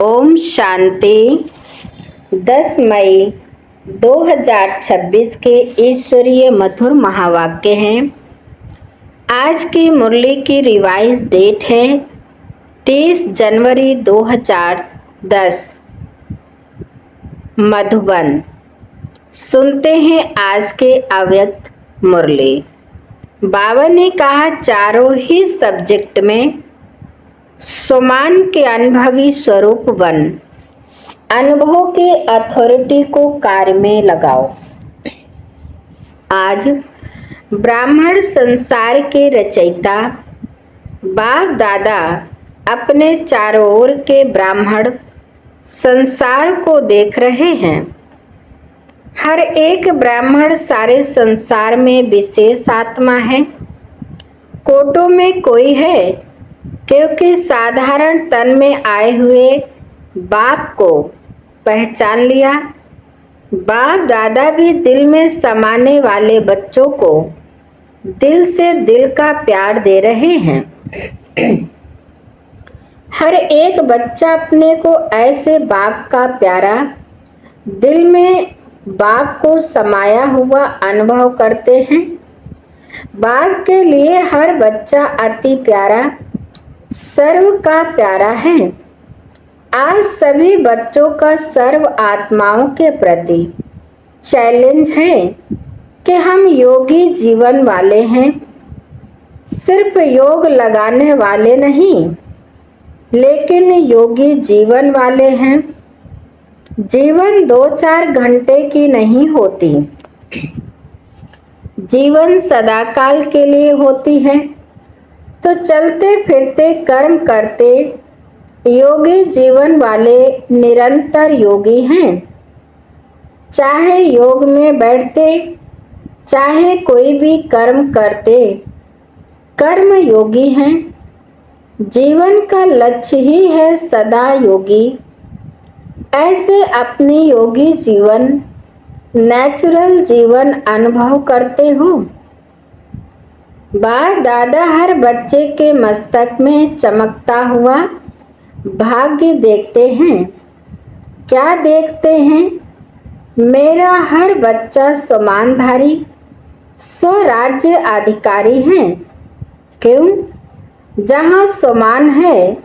ओम शांति। 10 मई 2026 के ईश्वरीय मधुर महावाक्य हैं। आज की मुरली की रिवाइज डेट है 30 जनवरी 2010 मधुबन। सुनते हैं आज के अव्यक्त मुरली। बाबा ने कहा, चारों ही सब्जेक्ट में समान के अनुभवी स्वरूप बन, अनुभव के अथॉरिटी को कार्य में लगाओ। आज ब्राह्मण संसार के रचयिता बाप दादा अपने चारों ओर के ब्राह्मण संसार को देख रहे हैं। हर एक ब्राह्मण सारे संसार में विशेष आत्मा है। कोटों में कोई है, क्योंकि साधारण तन में आए हुए बाप को पहचान लिया। बाप दादा भी दिल में समाने वाले बच्चों को दिल से दिल का प्यार दे रहे हैं। हर एक बच्चा अपने को ऐसे बाप का प्यारा, दिल में बाप को समाया हुआ अनुभव करते हैं। बाप के लिए हर बच्चा अति प्यारा, सर्व का प्यारा है। आज सभी बच्चों का सर्व आत्माओं के प्रति चैलेंज है कि हम योगी जीवन वाले हैं। सिर्फ योग लगाने वाले नहीं, लेकिन योगी जीवन वाले हैं। जीवन 2-4 घंटे की नहीं होती, जीवन सदाकाल के लिए होती है। तो चलते फिरते कर्म करते योगी जीवन वाले निरंतर योगी हैं। चाहे योग में बैठते, चाहे कोई भी कर्म करते, कर्म योगी हैं। जीवन का लक्ष्य ही है सदा योगी। ऐसे अपनी योगी जीवन, नेचुरल जीवन अनुभव करते हो। बाप दादा हर बच्चे के मस्तक में चमकता हुआ भाग्य देखते हैं। क्या देखते हैं? मेरा हर बच्चा समानधारी स्वराज्य अधिकारी है। क्यों? जहाँ समान है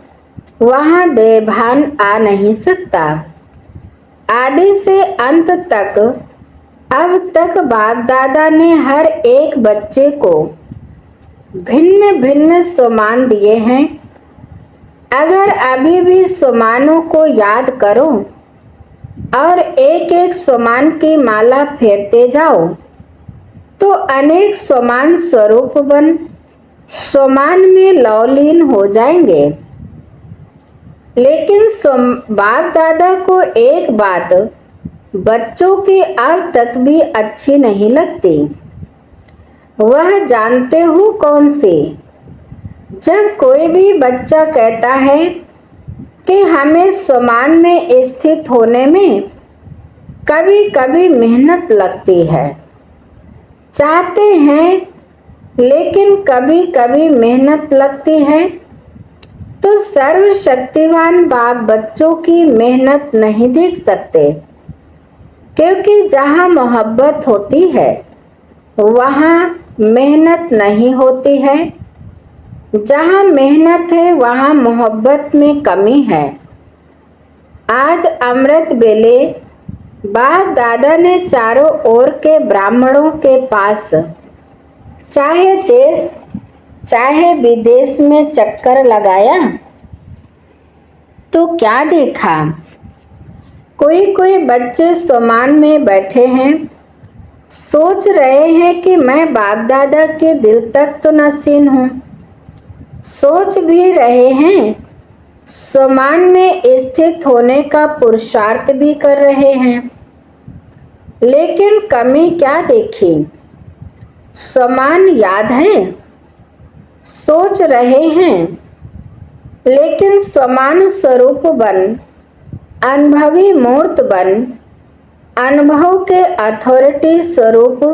वहाँ देभान आ नहीं सकता। आदि से अंत तक अब तक बाप दादा ने हर एक बच्चे को भिन्न भिन्न सम्मान दिए हैं। अगर अभी भी सम्मानों को याद करो और एक एक सम्मान की माला फेरते जाओ, तो अनेक सम्मान स्वरूप बन सम्मान में लवलीन हो जाएंगे। लेकिन बाप दादा को एक बात बच्चों की अब तक भी अच्छी नहीं लगती। वह जानते हो कौन सी? जब कोई भी बच्चा कहता है कि हमें सम्मान में स्थित होने में कभी कभी मेहनत लगती है, चाहते हैं लेकिन कभी कभी मेहनत लगती है, तो सर्वशक्तिवान बाप बच्चों की मेहनत नहीं देख सकते। क्योंकि जहाँ मोहब्बत होती है वहाँ मेहनत नहीं होती है। जहाँ मेहनत है वहाँ मोहब्बत में कमी है। आज अमृत बेले बाप दादा ने चारों ओर के ब्राह्मणों के पास, चाहे देश चाहे विदेश में चक्कर लगाया, तो क्या देखा? कोई बच्चे सम्मान में बैठे हैं, सोच रहे हैं कि मैं बाप दादा के दिल तक तो नसीन हूँ। सोच भी रहे हैं, सम्मान में स्थित होने का पुरुषार्थ भी कर रहे हैं। लेकिन कमी क्या देखी? सम्मान याद है, सोच रहे हैं, लेकिन समान स्वरूप बन, अनुभवी मूर्त बन, अनुभव के अथॉरिटी स्वरूप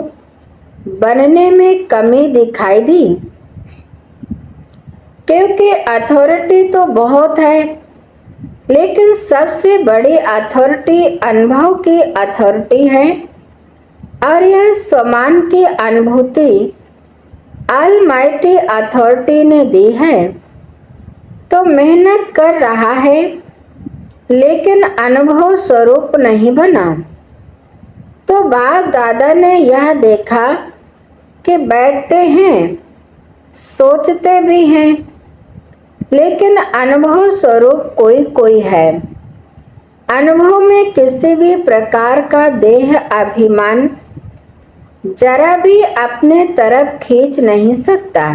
बनने में कमी दिखाई दी। क्योंकि अथॉरिटी तो बहुत है, लेकिन सबसे बड़ी अथॉरिटी अनुभव की अथॉरिटी है और यह स्वमान की अनुभूति ऑलमाइटी अथॉरिटी ने दी है। तो मेहनत कर रहा है लेकिन अनुभव स्वरूप नहीं बना। तो बाप दादा ने यह देखा कि बैठते हैं, सोचते भी हैं, लेकिन अनुभव स्वरूप कोई कोई है। अनुभव में किसी भी प्रकार का देह अभिमान जरा भी अपने तरफ खींच नहीं सकता।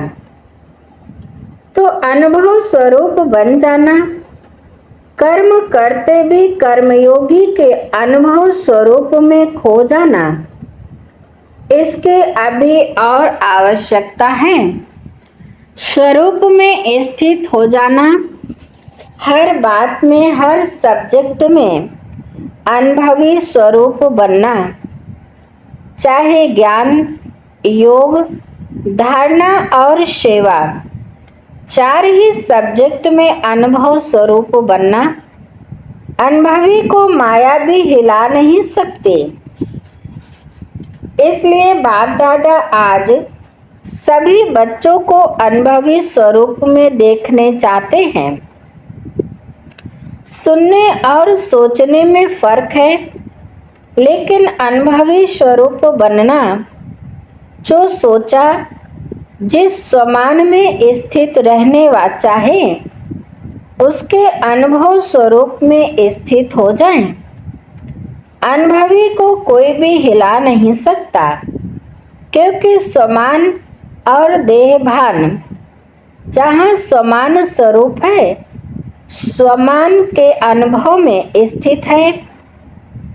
तो अनुभव स्वरूप बन जाना, कर्म करते भी कर्मयोगी के अनुभव स्वरूप में खो जाना, इसके अभी और आवश्यकता है। स्वरूप में स्थित हो जाना, हर बात में, हर सब्जेक्ट में अनुभवी स्वरूप बनना, चाहे ज्ञान, योग, धारणा और सेवा, चार ही सब्जेक्ट में अनुभव स्वरूप बनना। अनुभवी को माया भी हिला नहीं सकते। इसलिए बाप दादा आज सभी बच्चों को अनुभवी स्वरूप में देखने चाहते हैं। सुनने और सोचने में फर्क है, लेकिन अनुभवी स्वरूप बनना, जो सोचा जिस स्वमान में स्थित रहने वा चाहे उसके अनुभव स्वरूप में स्थित हो जाएं। अनुभवी को कोई भी हिला नहीं सकता, क्योंकि स्वमान और देहभान जहाँ स्वमान स्वरूप है, स्वमान के अनुभव में स्थित है,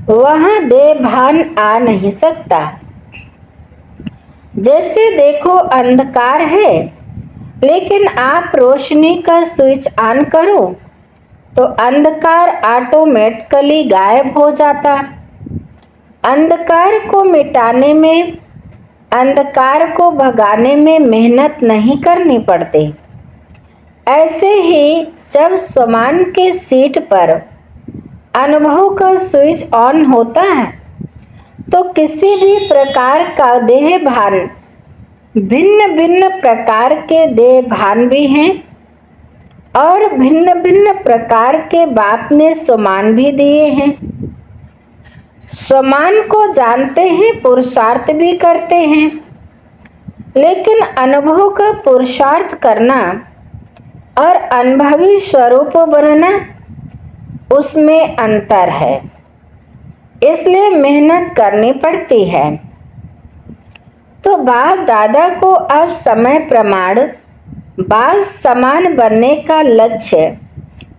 वहाँ देहभान आ नहीं सकता। जैसे देखो अंधकार है, लेकिन आप रोशनी का स्विच ऑन करो तो अंधकार ऑटोमेटिकली गायब हो जाता। अंधकार को मिटाने में, अंधकार को भगाने में मेहनत नहीं करनी पड़ती। ऐसे ही जब स्वमान के सीट पर अनुभव का स्विच ऑन होता है तो किसी भी प्रकार का देह भान, भिन्न भिन्न प्रकार के देह भान भी हैं और भिन्न भिन्न प्रकार के बाप ने स्वमान भी दिए हैं। स्वमान को जानते हैं, पुरुषार्थ भी करते हैं, लेकिन अनुभव का पुरुषार्थ करना और अनुभवी स्वरूप बनना, उसमें अंतर है। इसलिए मेहनत करनी पड़ती है। तो बाप दादा को अब समय प्रमाण बाप समान बनने का लक्ष्य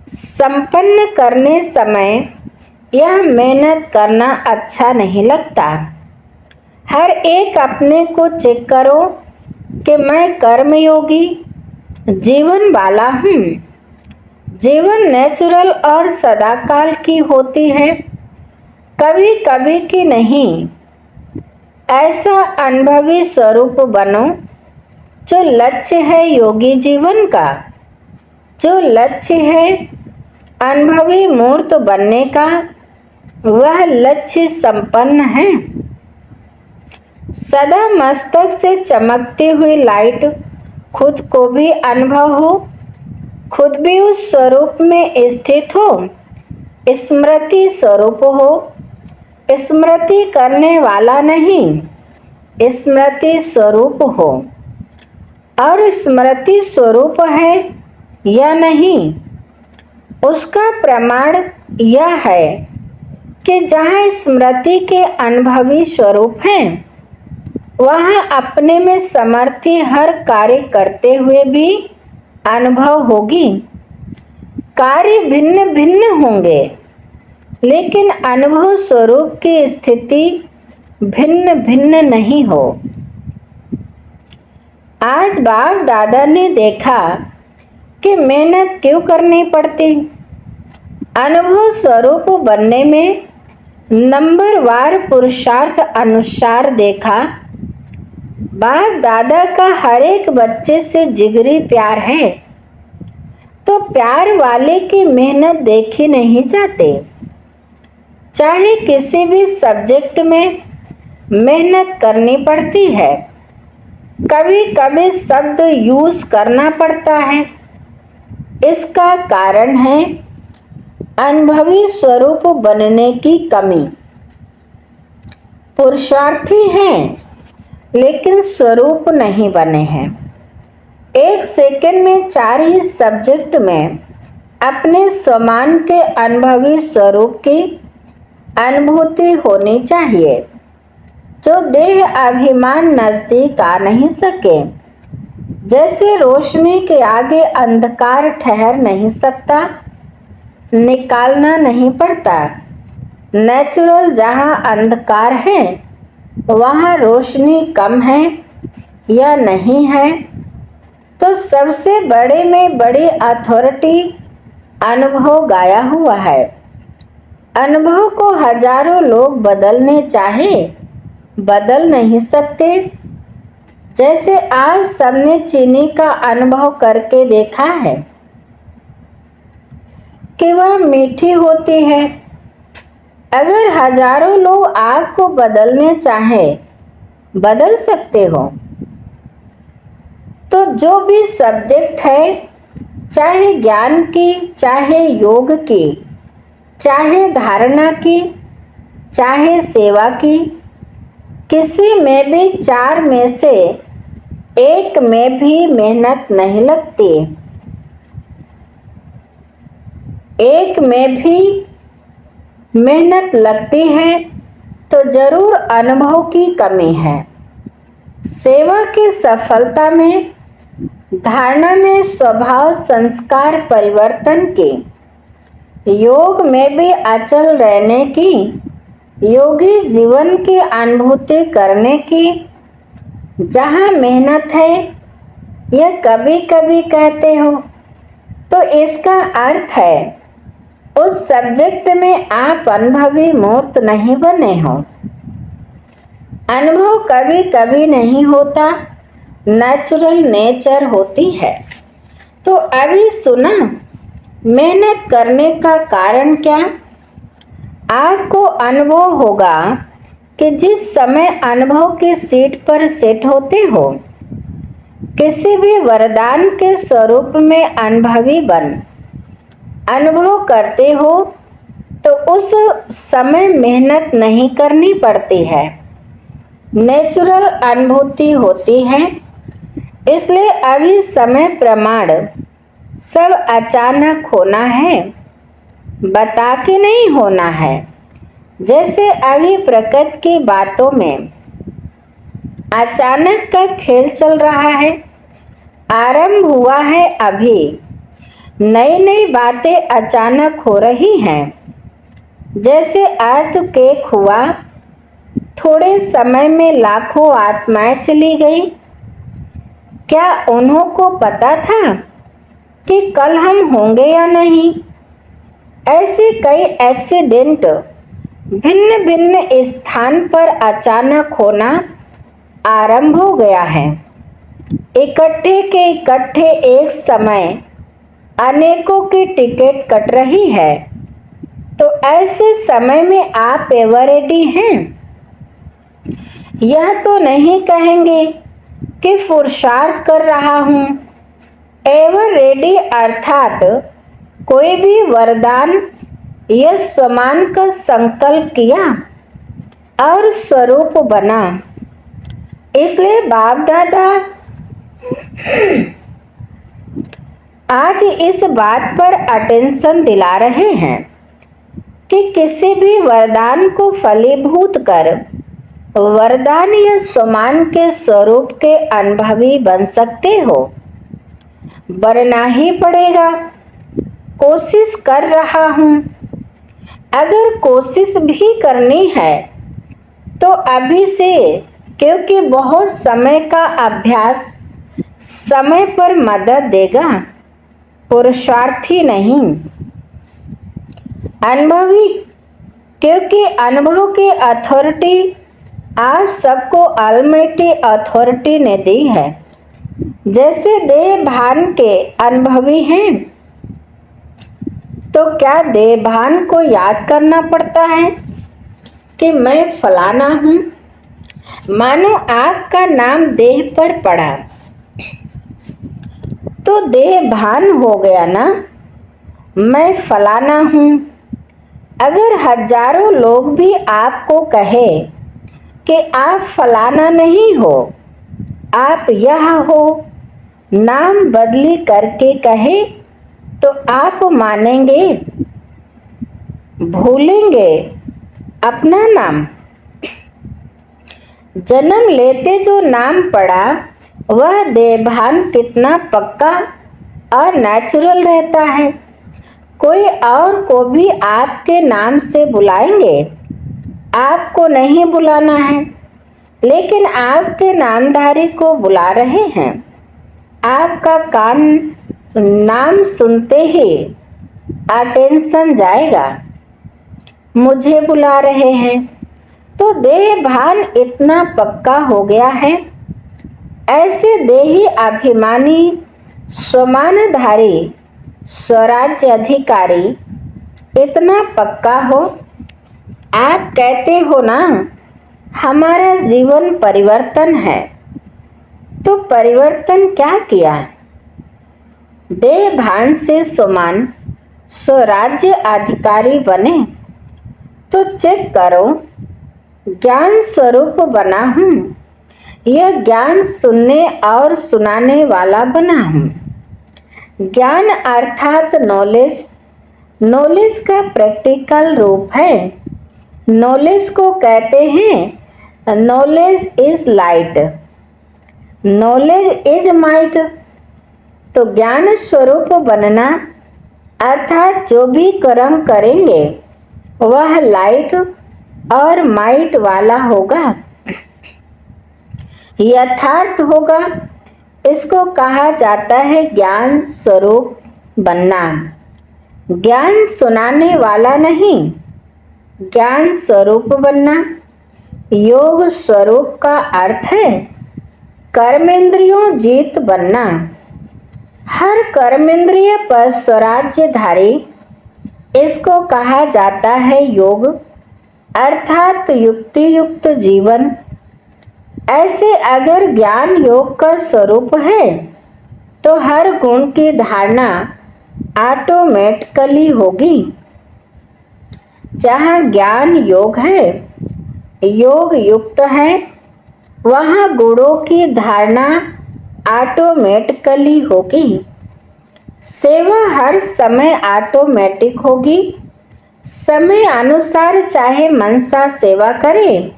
संपन्न करने समय यह मेहनत करना अच्छा नहीं लगता। हर एक अपने को चेक करो कि मैं कर्मयोगी जीवन वाला हूँ। जीवन नेचुरल और सदाकाल की होती है, कभी कभी की नहीं। ऐसा अनुभवी स्वरूप बनो। जो लक्ष्य है योगी जीवन का, जो लक्ष्य है अनुभवी मूर्त बनने का, वह लक्ष्य संपन्न है। सदा मस्तक से चमकती हुई लाइट खुद को भी अनुभव हो, खुद भी उस स्वरूप में स्थित हो, स्मृति स्वरूप हो। स्मृति करने वाला नहीं, स्मृति स्वरूप हो। और स्मृति स्वरूप है या नहीं, उसका प्रमाण यह है कि जहाँ स्मृति के अनुभवी स्वरूप हैं, वहाँ अपने में समर्थी हर कार्य करते हुए भी अनुभव होगी। कार्य भिन्न भिन्न होंगे, लेकिन अनुभव स्वरूप की स्थिति भिन्न भिन्न नहीं हो। आज बाप दादा ने देखा कि मेहनत क्यों करनी पड़ती। अनुभव स्वरूप बनने में नंबरवार पुरुषार्थ अनुसार देखा। बाप दादा का हर एक बच्चे से जिगरी प्यार है। तो तो प्यार वाले की मेहनत देखी नहीं जाती। चाहे किसी भी सब्जेक्ट में मेहनत करनी पड़ती है, कभी कभी शब्द यूज करना पड़ता है। इसका कारण है अनुभवी स्वरूप बनने की कमी। पुरुषार्थी हैं लेकिन स्वरूप नहीं बने हैं। एक सेकंड में 4 ही सब्जेक्ट में अपने स्वमान के अनुभवी स्वरूप की अनुभूति होनी चाहिए, जो देह अभिमान नजदीक आ नहीं सके। जैसे रोशनी के आगे अंधकार ठहर नहीं सकता, निकालना नहीं पड़ता। नेचुरल जहाँ अंधकार है वहाँ रोशनी कम है या नहीं है, तो सबसे बड़े में बड़ी अथॉरिटी अनुभव गाया हुआ है। अनुभव को हजारों लोग बदलने चाहे बदल नहीं सकते। जैसे आज सबने चीनी का अनुभव करके देखा है कि वह मीठी होती है। अगर हजारों लोग आग को बदलने चाहें बदल सकते हो। तो जो भी सब्जेक्ट है, चाहे ज्ञान की, चाहे योग की, चाहे धारणा की, चाहे सेवा की, किसी में भी 4 में से एक में भी मेहनत नहीं लगती। एक में भी मेहनत लगती है तो जरूर अनुभव की कमी है। सेवा की सफलता में, धारणा में, स्वभाव संस्कार परिवर्तन की, योग में भी अचल रहने की, योगी जीवन की अनुभूति करने की, जहाँ मेहनत है, यह कभी कभी कहते हो तो इसका अर्थ है उस सब्जेक्ट में आप अनुभवी मूर्त नहीं बने हो। अनुभव कभी कभी नहीं होता, नेचुरल नेचर होती है। तो अभी सुना मेहनत करने का कारण क्या? आपको अनुभव होगा कि जिस समय अनुभव की सीट पर सेट होते हो, किसी भी वरदान के स्वरूप में अनुभवी बन अनुभव करते हो, तो उस समय मेहनत नहीं करनी पड़ती है, नेचुरल अनुभूति होती है। इसलिए अभी समय प्रमाण सब अचानक होना है, बता के नहीं होना है। जैसे अभी प्रकृति की बातों में अचानक का खेल चल रहा है, आरंभ हुआ है। अभी नई नई बातें अचानक हो रही हैं। जैसे अर्थक्वेक हुआ, थोड़े समय में लाखों आत्माएं चली गई। क्या उन्हों को पता था कि कल हम होंगे या नहीं? ऐसे कई एक्सीडेंट भिन्न भिन्न स्थान पर अचानक होना आरंभ हो गया है। इकट्ठे के इकट्ठे एक समय अनेकों की टिकट कट रही है। तो ऐसे समय में आप एवर रेडी हैं? यह तो नहीं कहेंगे कि पुरुषार्थ कर रहा हूँ। एवर रेडी अर्थात कोई भी वरदान या स्वमान का संकल्प किया और स्वरूप बना। इसलिए बाप दादा आज इस बात पर अटेंशन दिला रहे हैं कि किसी भी वरदान को फलीभूत कर वरदान या स्वमान के स्वरूप के अनुभवी बन सकते हो। बनना ही पड़ेगा। कोशिश कर रहा हूँ। अगर कोशिश भी करनी है तो अभी से, क्योंकि बहुत समय का अभ्यास समय पर मदद देगा, पुरुषार्थी नहीं अनुभवी। क्योंकि अनुभव की अथॉरिटी आज सबको ऑलमाइटी अथॉरिटी ने दी है। जैसे देह भान के अनुभवी हैं, तो क्या देवभान को याद करना पड़ता है कि मैं फलाना हूँ? मानो आपका नाम देह पर पड़ा तो देह भान हो गया ना, मैं फलाना हूँ। अगर हजारों लोग भी आपको कहे कि आप फलाना नहीं हो, आप यह हो, नाम बदली करके कहे तो आप मानेंगे? भूलेंगे अपना नाम? जन्म लेते जो नाम पड़ा वह देवभान कितना पक्का और नेचुरल रहता है। कोई और को भी आपके नाम से बुलाएंगे, आपको नहीं बुलाना है, लेकिन आपके नामधारी को बुला रहे हैं। आपका कान नाम सुनते ही अटेंशन जाएगा, मुझे बुला रहे हैं। तो देह भान इतना पक्का हो गया है। ऐसे देही अभिमानी स्वमानधारी स्वराज्य अधिकारी इतना पक्का हो। आप कहते हो ना हमारा जीवन परिवर्तन है, तो परिवर्तन क्या किया? देह भान से स्वमान स्वराज्य अधिकारी बने तो चेक करो, ज्ञान स्वरूप बना हूँ, यह ज्ञान सुनने और सुनाने वाला बना हूँ। ज्ञान अर्थात नॉलेज, नॉलेज का प्रैक्टिकल रूप है। नॉलेज को कहते हैं knowledge is light, knowledge is might. तो ज्ञान स्वरूप बनना अर्थात जो भी कर्म करेंगे वह लाइट और माइट वाला होगा, यथार्थ होगा। इसको कहा जाता है ज्ञान स्वरूप बनना। ज्ञान सुनाने वाला नहीं, ज्ञान स्वरूप बनना। योग स्वरूप का अर्थ है कर्मेंद्रियों जीत बनना। हर कर्मेंद्रिय पर स्वराज्यधारी, इसको कहा जाता है योग अर्थात युक्ति युक्त जीवन। ऐसे अगर ज्ञान योग का स्वरूप है तो हर गुण की धारणा ऑटोमेटिकली होगी। जहाँ ज्ञान योग है, योग युक्त है, वहाँ गुणों की धारणा ऑटोमेटिकली होगी। सेवा हर समय ऑटोमेटिक होगी। समय अनुसार चाहे मनसा सेवा करे,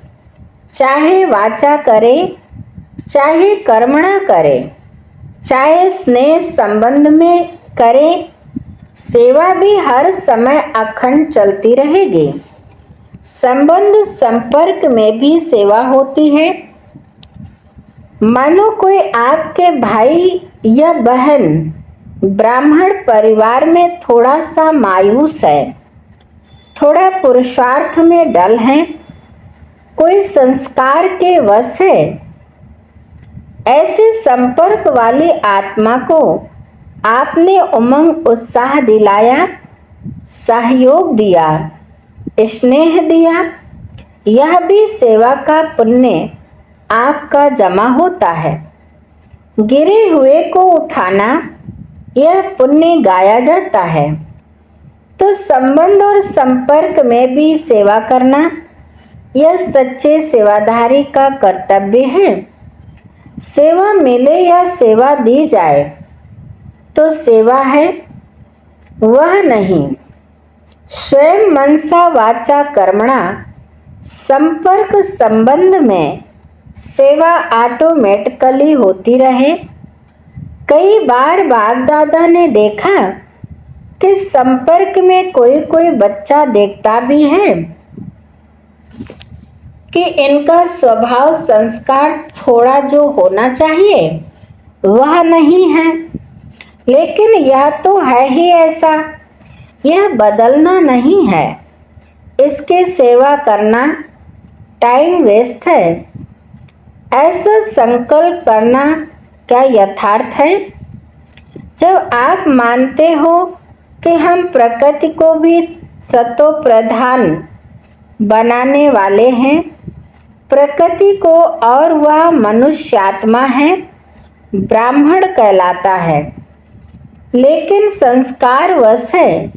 चाहे वाचा करे, चाहे कर्मणा करे, चाहे स्नेह संबंध में करे, सेवा भी हर समय अखंड चलती रहेगी। संबंध संपर्क में भी सेवा होती है। मानो कोई आपके भाई या बहन ब्राह्मण परिवार में थोड़ा सा मायूस है, थोड़ा पुरुषार्थ में डल है, कोई संस्कार के वश है। ऐसे संपर्क वाली आत्मा को आपने उमंग उत्साह दिलाया, सहयोग दिया, स्नेह दिया, यह भी सेवा का पुण्य आपका जमा होता है। गिरे हुए को उठाना, यह पुण्य गाया जाता है। तो संबंध और संपर्क में भी सेवा करना, यह सच्चे सेवाधारी का कर्तव्य है। सेवा मिले या सेवा दी जाए तो सेवा है, वह नहीं। स्वयं मनसा वाचा कर्मणा संपर्क संबंध में सेवा ऑटोमेटिकली होती रहे। कई बार बाप दादा ने देखा कि संपर्क में कोई कोई बच्चा देखता भी है कि इनका स्वभाव संस्कार थोड़ा जो होना चाहिए वह नहीं है, लेकिन यह तो है ही ऐसा, यह बदलना नहीं है। इसके सेवा करना टाइम वेस्ट है। ऐसा संकल्प करना क्या यथार्थ है? जब आप मानते हो कि हम प्रकृति को भी सतो प्रधान बनाने वाले हैं, प्रकृति को, और वह मनुष्यात्मा है, ब्राह्मण कहलाता है। लेकिन संस्कार वश है।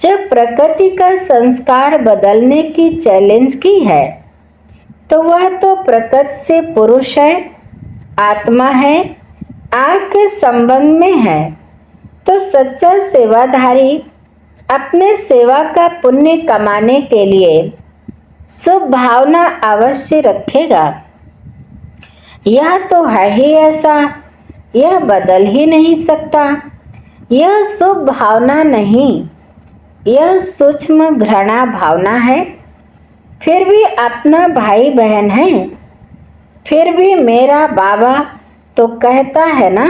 जब प्रकृति का संस्कार बदलने की चैलेंज की है तो वह तो प्रकृति से पुरुष है, आत्मा है, आग के संबंध में है। तो सच्चा सेवाधारी अपने सेवा का पुण्य कमाने के लिए शुभ भावना अवश्य रखेगा। यह तो है ही ऐसा, यह बदल ही नहीं सकता। यह शुभ भावना नहीं, यह सूक्ष्म घृणा भावना है। फिर भी अपना भाई बहन है, फिर भी मेरा बाबा तो कहता है ना।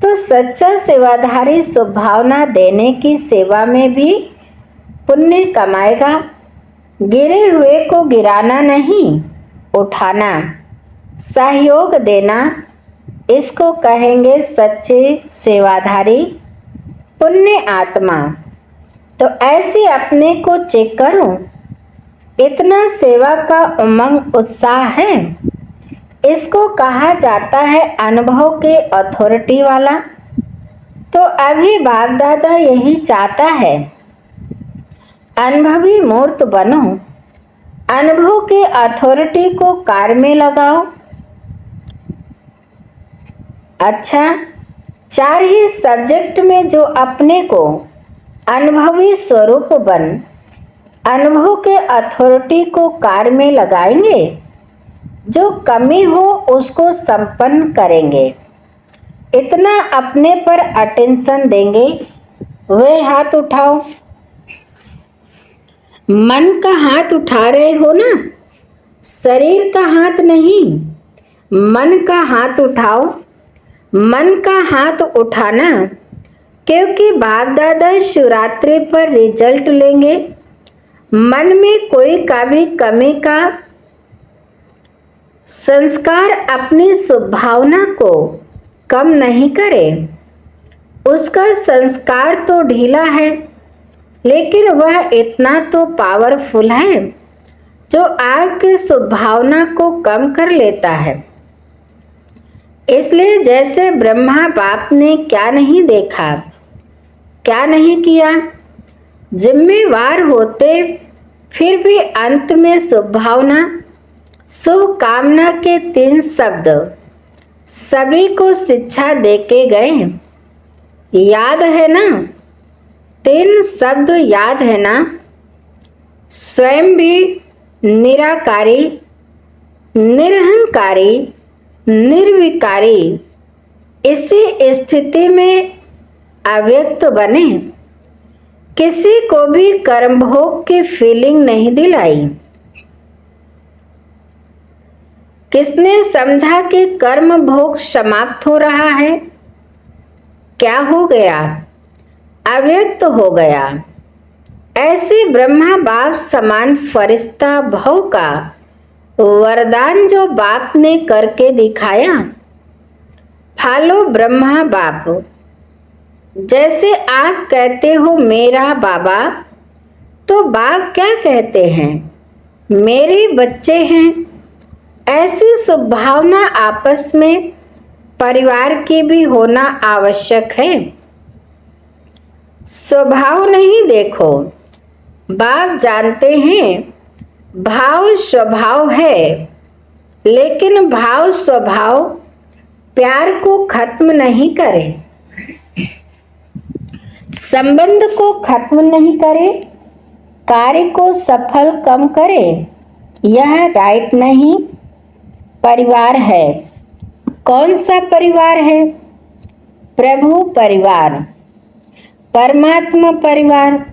तो सच्चा सेवाधारी शुभ भावना देने की सेवा में भी पुण्य कमाएगा। गिरे हुए को गिराना नहीं, उठाना, सहयोग देना, इसको कहेंगे सच्चे सेवाधारी, पुण्य आत्मा। तो ऐसे अपने को चेक करो, इतना सेवा का उमंग उत्साह है। इसको कहा जाता है अनुभव के अथॉरिटी वाला। तो अभी बाप दादा यही चाहता है, अनुभवी मूर्त बनो, अनुभव के अथॉरिटी को कार्य में लगाओ। अच्छा, 4 ही सब्जेक्ट में जो अपने को अनुभवी स्वरूप बन अनुभव के अथॉरिटी को कार्य में लगाएंगे, जो कमी हो उसको संपन्न करेंगे, इतना अपने पर अटेंशन देंगे। वे हाथ उठाओ, मन का हाथ उठा रहे हो ना, शरीर का हाथ नहीं, मन का हाथ उठाओ। मन का हाथ उठाना, क्योंकि बाप दादा शिवरात्रि पर रिजल्ट लेंगे। मन में कोई का भी कमी का संस्कार अपनी स्वभावना को कम नहीं करे। उसका संस्कार तो ढीला है, लेकिन वह इतना तो पावरफुल है जो आपकी स्वभावना को कम कर लेता है। इसलिए जैसे ब्रह्मा बाप ने क्या नहीं देखा, क्या नहीं किया, जिम्मेवार होते फिर भी अंत में शुभभावना, शुभ कामना के 3 शब्द सभी को शिक्षा देके गए। याद है ना? 3 शब्द याद है ना? स्वयं भी निराकारी, निरहंकारी, निर्विकारी, इसी स्थिति में अव्यक्त बने। किसी को भी कर्म भोग की फीलिंग नहीं दिलाई। किसने समझा कि कर्म भोग समाप्त हो रहा है? क्या हो गया? अव्यक्त हो गया। ऐसे ब्रह्मा बाप समान फरिश्ता भव का वरदान जो बाप ने करके दिखाया। फॉलो ब्रह्मा बाप। जैसे आप कहते हो मेरा बाबा, तो बाप क्या कहते हैं? मेरे बच्चे हैं। ऐसी सद्भावना आपस में परिवार की भी होना आवश्यक है। स्वभाव नहीं देखो, बाप जानते हैं भाव स्वभाव है, लेकिन भाव स्वभाव प्यार को खत्म नहीं करे, संबंध को खत्म नहीं करे, कार्य को सफल कम करे। यह राइट नहीं। परिवार है। कौन सा परिवार है? प्रभु परिवार, परमात्मा परिवार।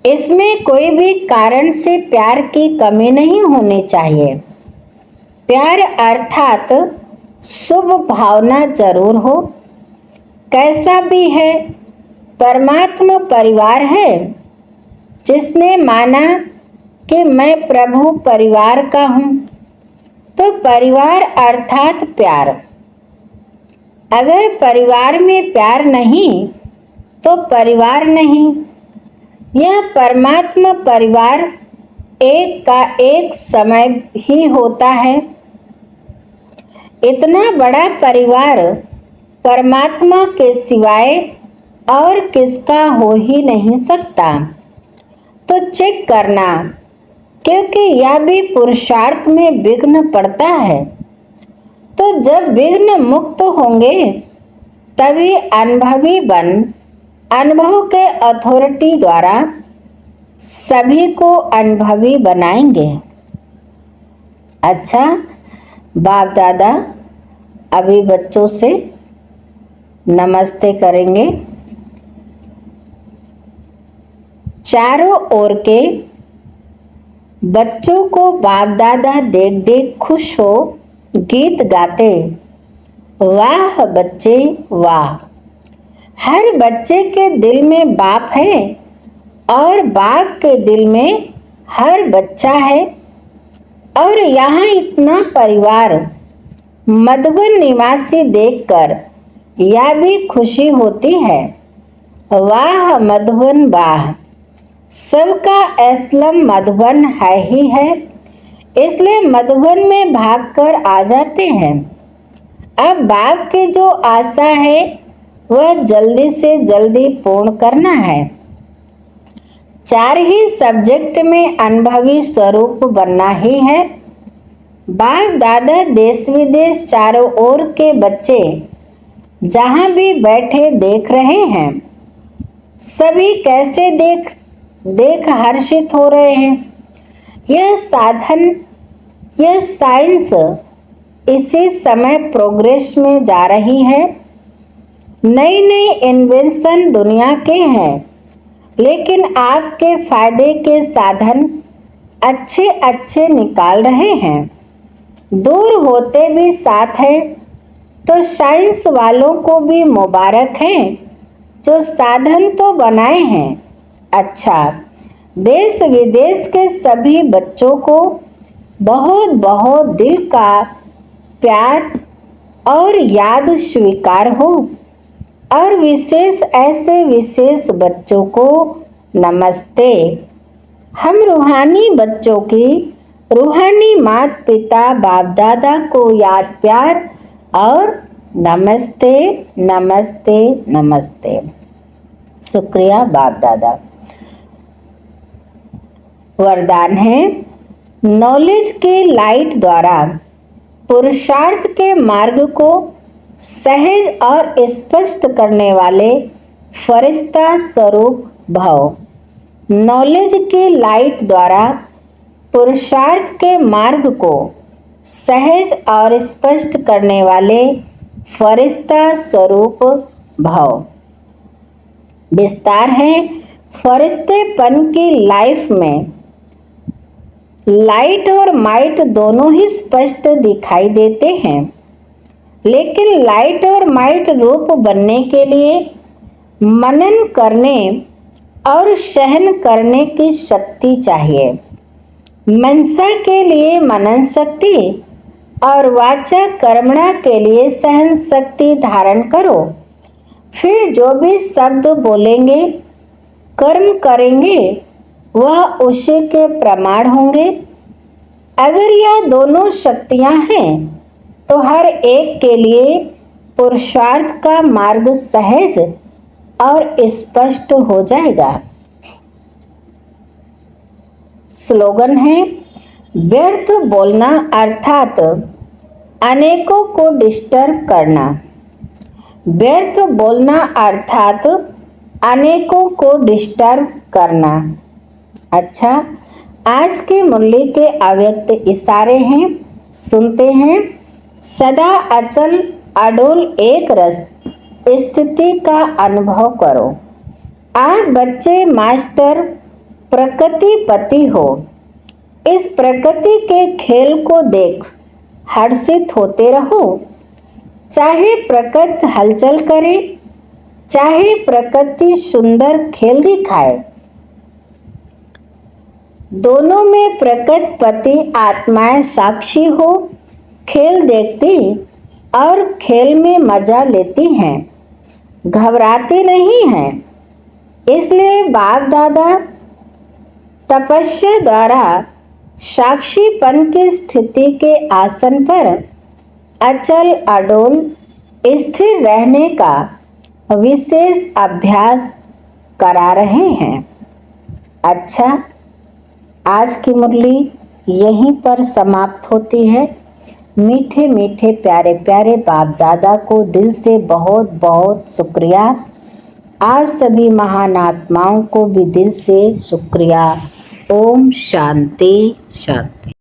इसमें कोई भी कारण से प्यार की कमी नहीं होनी चाहिए। प्यार अर्थात शुभ भावना जरूर हो। कैसा भी है, परमात्मा परिवार है। जिसने माना कि मैं प्रभु परिवार का हूँ, तो परिवार अर्थात प्यार। अगर परिवार में प्यार नहीं, तो परिवार नहीं। यह परमात्मा परिवार एक का एक समय ही होता है। इतना बड़ा परिवार परमात्मा के सिवाय और किसका हो ही नहीं सकता। तो चेक करना, क्योंकि यह भी पुरुषार्थ में विघ्न पड़ता है। तो जब विघ्न मुक्त होंगे तभी अनुभवी बन अनुभव के अथॉरिटी द्वारा सभी को अनुभवी बनाएंगे। अच्छा, बाप दादा अभी बच्चों से नमस्ते करेंगे। चारों ओर के बच्चों को बाप दादा देख देख खुश हो गीत गाते, वाह बच्चे वाह। हर बच्चे के दिल में बाप है और बाप के दिल में हर बच्चा है। और यहाँ इतना परिवार मधुबन निवासी देखकर यह भी खुशी होती है, वाह मधुबन वाह। सबका असलम मधुबन है ही है, इसलिए मधुबन में भागकर आ जाते हैं। अब बाप की जो आशा है वह जल्दी से जल्दी पूर्ण करना है। 4 ही सब्जेक्ट में अनुभवी स्वरूप बनना ही है। बाप दादा देश विदेश चारों ओर के बच्चे जहाँ भी बैठे देख रहे हैं। सभी कैसे देख हर्षित हो रहे हैं। यह साधन, यह साइंस इसी समय प्रोग्रेस में जा रही है। नई नई इन्वेंशन दुनिया के हैं, लेकिन आपके फायदे के साधन अच्छे अच्छे निकाल रहे हैं। दूर होते भी साथ हैं, तो साइंस वालों को भी मुबारक है जो साधन तो बनाए हैं। अच्छा, देश विदेश के सभी बच्चों को बहुत बहुत दिल का प्यार और याद स्वीकार हो। और विशेष ऐसे विशेष बच्चों को नमस्ते। हम रूहानी बच्चों की रूहानी माता पिता बाप दादा को याद प्यार और नमस्ते नमस्ते नमस्ते। शुक्रिया बाप दादा। वरदान है, नॉलेज के लाइट द्वारा पुरुषार्थ के मार्ग को सहज और स्पष्ट करने वाले फरिश्ता स्वरूप भव। नॉलेज की लाइट द्वारा पुरुषार्थ के मार्ग को सहज और स्पष्ट करने वाले फरिश्ता स्वरूप भव। विस्तार है, फरिश्तेपन की लाइफ में लाइट और माइट दोनों ही स्पष्ट दिखाई देते हैं, लेकिन लाइट और माइट रूप बनने के लिए मनन करने और सहन करने की शक्ति चाहिए। मनसा के लिए मनन शक्ति और वाचा कर्मणा के लिए सहन शक्ति धारण करो। फिर जो भी शब्द बोलेंगे, कर्म करेंगे, वह उसी के प्रमाण होंगे। अगर यह दोनों शक्तियां हैं तो हर एक के लिए पुरुषार्थ का मार्ग सहज और स्पष्ट हो जाएगा। स्लोगन है, व्यर्थ बोलना अर्थात अनेकों को डिस्टर्ब करना। व्यर्थ बोलना अर्थात अनेकों को डिस्टर्ब करना। अच्छा, आज की मुरली के अव्यक्त इशारे हैं, सुनते हैं। सदा अचल अडोल एक रस स्थिति का अनुभव करो। आप बच्चे मास्टर प्रकृतिपति हो। इस प्रकृति के खेल को देख हर्षित होते रहो। चाहे प्रकृति हलचल करे, चाहे प्रकृति सुंदर खेल दिखाए, दोनों में प्रकृतिपति आत्माएं साक्षी हो खेल देखती और खेल में मजा लेती हैं, घबराती नहीं हैं। इसलिए बाप दादा तपस्या द्वारा साक्षीपन की स्थिति के आसन पर अचल अडोल स्थिर रहने का विशेष अभ्यास करा रहे हैं। अच्छा, आज की मुरली यहीं पर समाप्त होती है। मीठे मीठे प्यारे प्यारे बाप दादा को दिल से बहुत बहुत शुक्रिया। आप सभी महान आत्माओं को भी दिल से शुक्रिया। ओम शांति शांति।